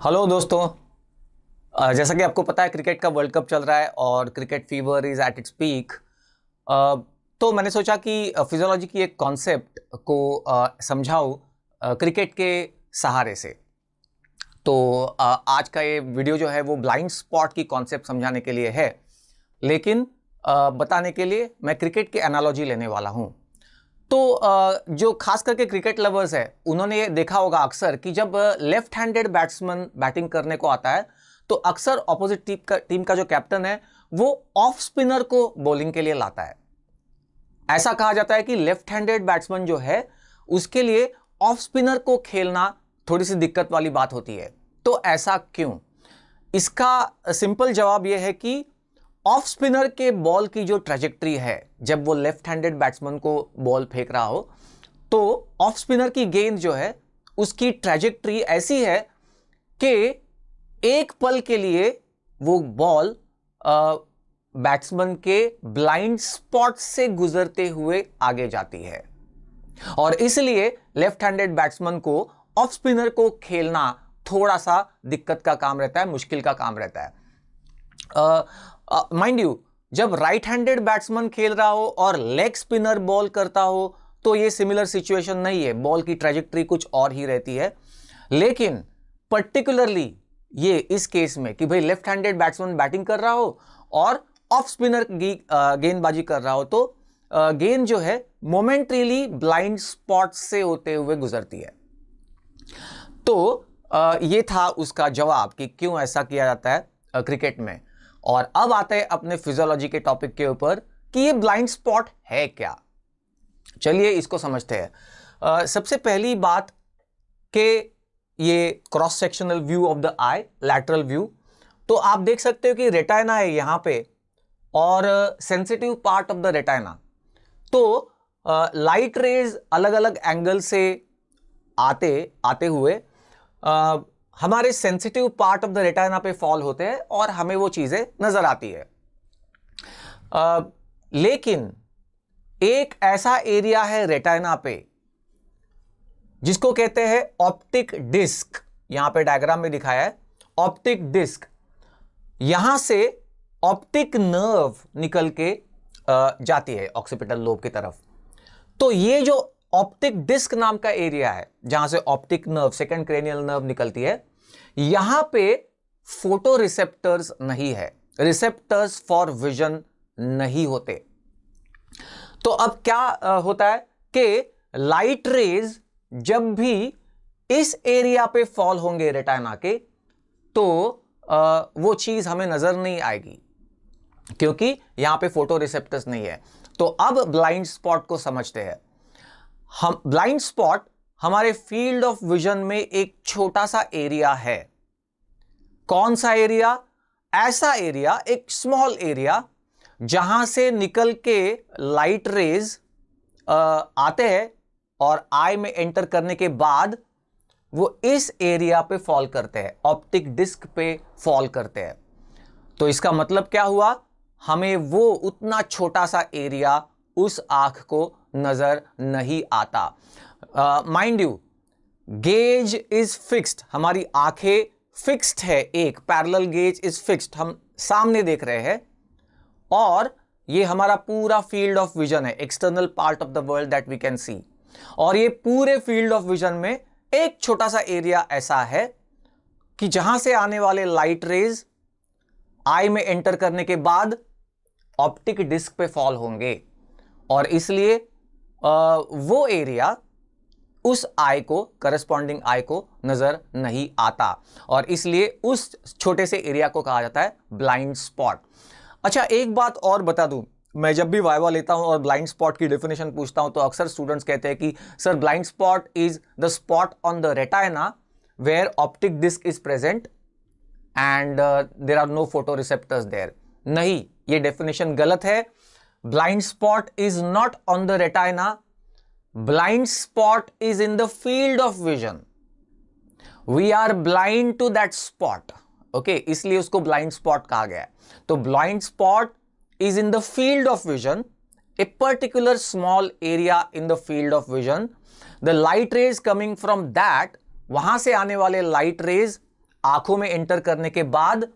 Hello दोस्तों। जैसा कि आपको पता है क्रिकेट का वर्ल्ड कप चल रहा है और cricket fever is at its peak. तो मैंने सोचा कि फिजियोलॉजी की एक कॉन्सेप्ट को समझाऊं क्रिकेट के सहारे से। तो आज का ये वीडियो जो है वो ब्लाइंड स्पॉट की कॉन्सेप्ट समझाने के लिए है, लेकिन बताने के लिए मैं क्रिकेट की एनालॉजी लेने वाला हूं। तो जो खास करके क्रिकेट लवर्स है उन्होंने ये देखा होगा अक्सर कि जब लेफ्ट हैंडेड बैट्समैन बैटिंग करने को आता है तो अक्सर ऑपोजिट टीम का जो कैप्टन है वो ऑफ स्पिनर को बॉलिंग के लिए लाता है। ऐसा कहा जाता है कि लेफ्ट हैंडेड बैट्समैन जो है उसके लिए ऑफ स्पिनर को खेलना थोड़ी सी दिक्कत वाली बात होती है। तो ऐसा क्यों? इसका सिंपल जवाब यह है कि ऑफ स्पिनर के बॉल की जो ट्रेजेक्ट्री है, जब वो लेफ्ट हैंडेड बैट्समैन को बॉल फेंक रहा हो तो ऑफ स्पिनर की गेंद जो है उसकी ट्रेजेक्ट्री ऐसी है कि एक पल के लिए वो बॉल बैट्समैन के ब्लाइंड स्पॉट से गुजरते हुए आगे जाती है और इसलिए लेफ्ट हैंडेड बैट्समैन को ऑफ स्पिनर को खेलना थोड़ा सा दिक्कत का काम रहता है, मुश्किल का काम रहता है। माइंड यू, जब राइट हैंडेड बैट्समैन खेल रहा हो और लेग स्पिनर बॉल करता हो तो ये सिमिलर सिचुएशन नहीं है, बॉल की ट्रेजेक्ट्री कुछ और ही रहती है। लेकिन पर्टिकुलरली ये इस केस में कि भाई लेफ्ट हैंडेड बैट्समैन बैटिंग कर रहा हो और ऑफ स्पिनर गेंदबाजी कर रहा हो तो गेंद जो है मोमेंटरीली ब्लाइंड स्पॉट से होते हुए गुजरती है। तो ये था उसका जवाब कि क्यों ऐसा किया जाता है क्रिकेट में। और अब आते हैं अपने फिजियोलॉजी के टॉपिक के ऊपर कि ये ब्लाइंड स्पॉट है क्या। चलिए इसको समझते हैं। सबसे पहली बात कि ये cross sectional view of the I, lateral view. तो आप देख सकते हो कि रेटाइना है यहां पे और sensitive part of the retina. तो लाइट रेज अलग अलग एंगल से आते हुए हमारे sensitive part of the retina पे फॉल होते हैं और हमें वो चीजें नजर आती है। लेकिन एक ऐसा एरिया है रेटाइना पे जिसको कहते हैं ऑप्टिक डिस्क। यहां पे डायग्राम में दिखाया है ऑप्टिक डिस्क। यहां से ऑप्टिक नर्व निकल के जाती है ऑक्सीपिटल लोब की तरफ। तो ये जो ऑप्टिक डिस्क नाम का एरिया है जहां से optic nerve, second cranial nerve निकलती है, यहां पे फोटो रिसेप्टर्स नहीं है, रिसेप्टर्स फॉर विजन नहीं होते। तो अब क्या होता है कि लाइट रेज जब भी इस एरिया पे फॉल होंगे रेटाइना के तो वो चीज हमें नजर नहीं आएगी क्योंकि यहां पे फोटो रिसेप्टर्स नहीं है। तो अब ब्लाइंड स्पॉट को समझते हैं हम। ब्लाइंड स्पॉट हमारे फील्ड ऑफ विजन में एक छोटा सा एरिया है। कौन सा एरिया? ऐसा एरिया, एक स्मॉल एरिया जहां से निकल के लाइट रेज आते हैं और आई में एंटर करने के बाद वो इस एरिया पे फॉल करते हैं, ऑप्टिक डिस्क पे फॉल करते हैं। तो इसका मतलब क्या हुआ? हमें वो उतना छोटा सा एरिया उस आंख को नजर नहीं आता। Mind you, gauge is fixed, हमारी आंखें फिक्स्ड है, एक पैरेलल गेज इज फिक्स्ड, हम सामने देख रहे हैं और ये हमारा पूरा फील्ड ऑफ विजन है, external part of the world that we can see. और ये पूरे फील्ड ऑफ विजन में एक छोटा सा एरिया ऐसा है कि जहां से आने वाले लाइट रेज आई में एंटर करने के बाद ऑप्टिक डिस्क पे फॉल होंगे और इसलिए वो एरिया उस आई को, करस्पॉन्डिंग आई को नजर नहीं आता और इसलिए उस छोटे से एरिया को कहा जाता है ब्लाइंड स्पॉट। अच्छा, एक बात और बता दूं, मैं जब भी वाइवा लेता हूं और ब्लाइंड स्पॉट की डेफिनेशन पूछता हूं तो अक्सर स्टूडेंट्स कहते हैं कि sir blind spot is the spot on the retina where optic disc is present and there are no photo receptors there. नहीं, ये डेफिनेशन गलत है। Blind spot is not on the retina, blind spot is in the field of vision. We are blind to that spot. Okay, इसलिए उसको blind spot कहा गया है। तो blind spot is in the field of vision, a particular small area in the field of vision. The light rays coming from that, वहां से आने वाले लाइट रेज आंखों में एंटर करने के बाद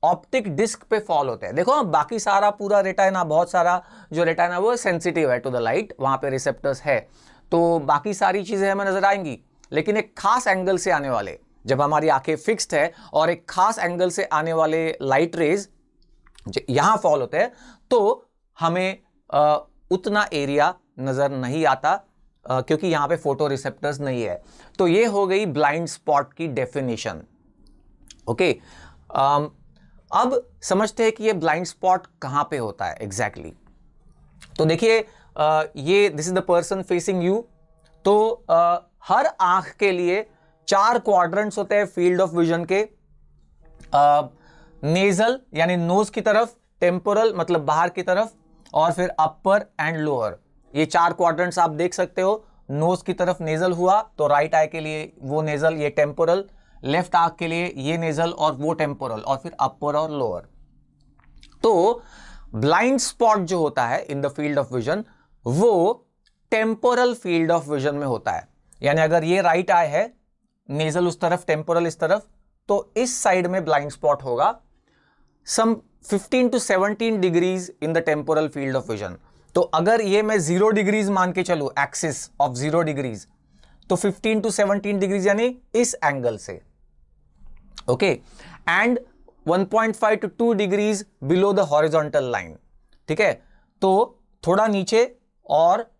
ऑप्टिक डिस्क पे फॉल होते हैं। देखो बाकी सारा पूरा रेटाइना, बहुत सारा जो रेटाइना वो सेंसिटिव है टू द लाइट, वहां पे रिसेप्टर्स है, तो बाकी सारी चीजें हमें नजर आएंगी। लेकिन एक खास एंगल से आने वाले, जब हमारी आंखें फिक्स्ड है और एक खास एंगल से आने वाले लाइट रेज यहां फॉल होते हैं, तो हमें उतना एरिया नजर नहीं आता, क्योंकि यहां पे फोटो रिसेप्टर्स नहीं है। तो ये हो गई ब्लाइंड स्पॉट की डेफिनेशन। ओके, अब समझते हैं कि ये ब्लाइंड स्पॉट कहां पे होता है एग्जैक्टली। तो देखिए, ये this is the person facing you. तो हर आंख के लिए 4 क्वाड्रेंट्स होते हैं फील्ड ऑफ विजन के। नेजल यानी नोज की तरफ, टेम्पोरल मतलब बाहर की तरफ, और फिर अपर एंड लोअर। ये 4 क्वाड्रेंट्स आप देख सकते हो। नोज की तरफ नेजल हुआ तो राइट आई के लिए वो नेजल, ये टेम्पोरल, लेफ्ट आंख के लिए ये नेजल और वो टेम्पोरल, और फिर अपर और लोअर। तो ब्लाइंड स्पॉट जो होता है in the field of vision, वो टेम्पोरल फील्ड ऑफ विजन में होता है। यानी अगर ये राइट आई है, नेजल उस तरफ, टेम्पोरल इस तरफ, तो इस साइड में ब्लाइंड स्पॉट होगा सम 15 to 17 degrees in the temporal field of vision. तो अगर ये मैं 0 डिग्रीज मान के चलूं, एक्सिस ऑफ 0 डिग्रीज, तो 15 to 17 डिग्रीज यानी इस एंगल से। Okay, and 1.5 to 2 degrees below the horizontal line. ठीक है, तो थोड़ा नीचे, और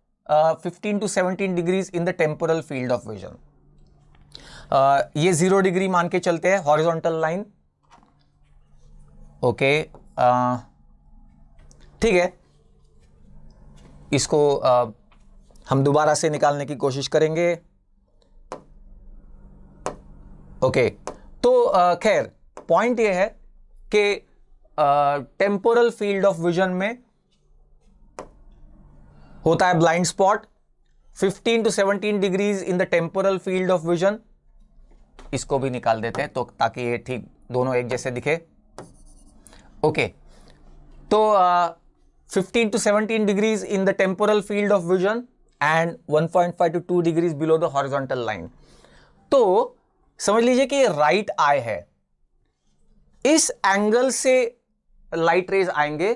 15 to 17 degrees in the temporal field of vision. ये 0 डिग्री मान के चलते हैं हॉरिजॉन्टल लाइन। ओके, ठीक है, इसको हम दोबारा से निकालने की कोशिश करेंगे। ओके, तो खैर पॉइंट ये है कि टेम्पोरल फील्ड ऑफ विजन में होता है blind spot 15 to 17 degrees in the temporal field of vision. इसको भी निकाल देते हैं तो ताकि ये ठीक दोनों एक जैसे दिखे। ओके, तो 15 to 17 degrees in the temporal field of vision and 1.5 to 2 degrees below the horizontal line. तो समझ लीजिए कि ये राइट आई है, इस एंगल से लाइट रेज आएंगे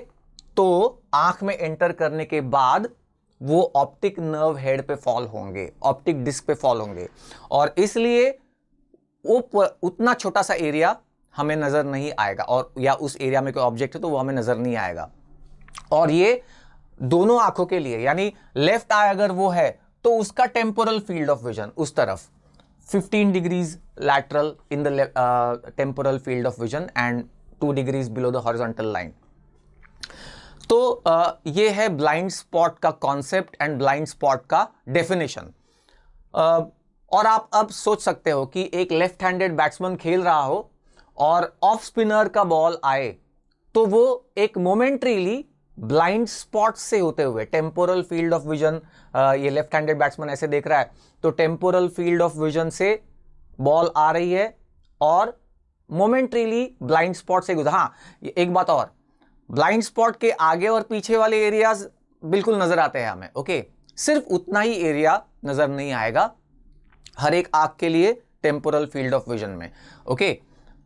तो आंख में एंटर करने के बाद वो ऑप्टिक नर्व हेड पे फॉल होंगे, ऑप्टिक डिस्क पे फॉल होंगे, और इसलिए वो उतना छोटा सा एरिया हमें नजर नहीं आएगा, और या उस एरिया में कोई ऑब्जेक्ट है तो वो हमें नजर नहीं आएगा। और ये दोनों आंखों के लिए, यानी लेफ्ट आई अगर वो है तो उसका टेम्पोरल फील्ड ऑफ विजन उस तरफ 15 degrees lateral in the temporal field of vision and 2 degrees below the horizontal line. तो ये है ब्लाइंड स्पॉट का कॉन्सेप्ट एंड ब्लाइंड स्पॉट का डेफिनेशन। और आप अब सोच सकते हो कि एक लेफ्ट हैंडेड बैट्समैन खेल रहा हो और ऑफ स्पिनर का बॉल आए तो वो एक मोमेंट्रीली ब्लाइंड स्पॉट से होते हुए टेम्पोरल फील्ड ऑफ विजन, ये लेफ्ट हैंडेड बैट्समैन ऐसे देख रहा है तो टेम्पोरल फील्ड ऑफ विजन से बॉल आ रही है और मोमेंट्रीली ब्लाइंड स्पॉट से गुजर। हाँ, एक बात और, ब्लाइंड स्पॉट के आगे और पीछे वाले एरियाज बिल्कुल नजर आते हैं हमें। ओके, सिर्फ उतना ही एरिया नजर नहीं आएगा हर एक आंख के लिए टेम्पोरल फील्ड ऑफ विजन में। ओके,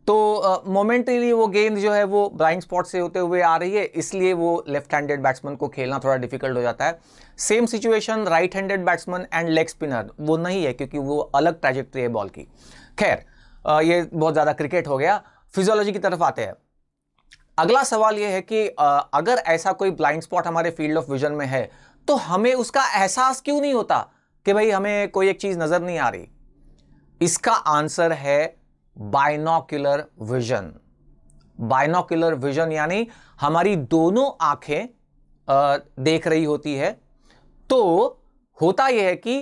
तो मोमेंटरीली वो गेंद जो है वो ब्लाइंड स्पॉट से होते हुए आ रही है, इसलिए वो लेफ्ट हैंडेड बैट्समैन को खेलना थोड़ा डिफिकल्ट हो जाता है। Same situation right handed batsman and leg spinner वो नहीं है, क्योंकि वो अलग ट्रैजेक्टरी है बॉल की। खैर, ये बहुत ज्यादा क्रिकेट हो गया, फिजियोलॉजी की तरफ आते हैं। अगला सवाल ये है कि अगर ऐसा कोई ब्लाइंड स्पॉट हमारे फील्ड ऑफ विजन में है तो हमें उसका एहसास क्यों नहीं होता कि भाई हमें कोई एक चीज नजर नहीं आ रही? इसका आंसर है बाइनोक्युलर विजन। बाइनोक्युलर विजन यानी हमारी दोनों आंखें देख रही होती है। तो होता यह है कि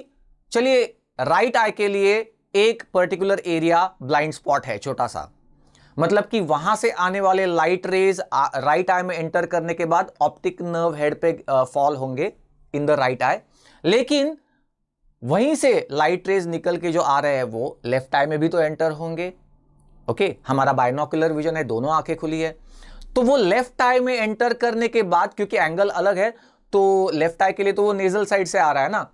चलिए राइट आई के लिए एक पर्टिकुलर एरिया ब्लाइंड स्पॉट है छोटा सा, मतलब कि वहां से आने वाले लाइट रेज राइट आई में एंटर करने के बाद ऑप्टिक नर्व हेड पे फॉल होंगे इन द राइट आई, लेकिन वहीं से लाइट रेज निकल के जो आ रहे हैं वो लेफ्ट आई में भी तो एंटर होंगे। ओके, हमारा बाइनोक्युलर विजन है, दोनों आंखें खुली है, तो वो लेफ्ट आई में एंटर करने के बाद, क्योंकि एंगल अलग है तो लेफ्ट आई के लिए तो वो नेजल साइड से आ रहा है ना,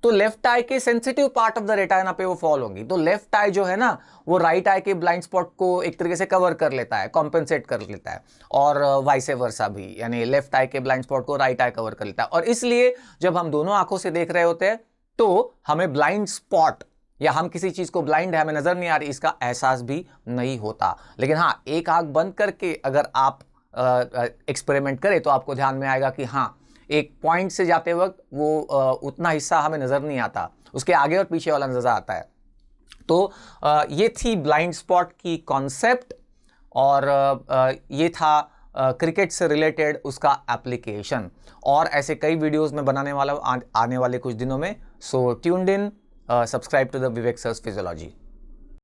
तो लेफ्ट आई के sensitive part of the retina पे वो फॉल होंगी। तो लेफ्ट आई जो है ना वो राइट आई के ब्लाइंड स्पॉट को एक तरीके से कवर कर लेता है, कॉम्पेंसेट कर लेता है, और वाइस वर्सा भी, यानी लेफ्ट आई के ब्लाइंड स्पॉट को राइट आई कवर कर लेता है। और इसलिए जब हम दोनों आंखों से देख रहे होते हैं तो हमें ब्लाइंड स्पॉट या हम किसी चीज को ब्लाइंड है, हमें नजर नहीं आ रही, इसका एहसास भी नहीं होता। लेकिन हाँ, एक आंख बंद करके अगर आप एक्सपेरिमेंट करें तो आपको ध्यान में आएगा कि हाँ, एक पॉइंट से जाते वक्त वो उतना हिस्सा हमें नजर नहीं आता, उसके आगे और पीछे वाला नजर आता है। तो ये थी ब्लाइंड स्पॉट की कॉन्सेप्ट, और ये था क्रिकेट से रिलेटेड उसका एप्लीकेशन। और ऐसे कई वीडियोस में बनाने वाला आने वाले कुछ दिनों में। So tuned in, subscribe to the Vivek sir's physiology.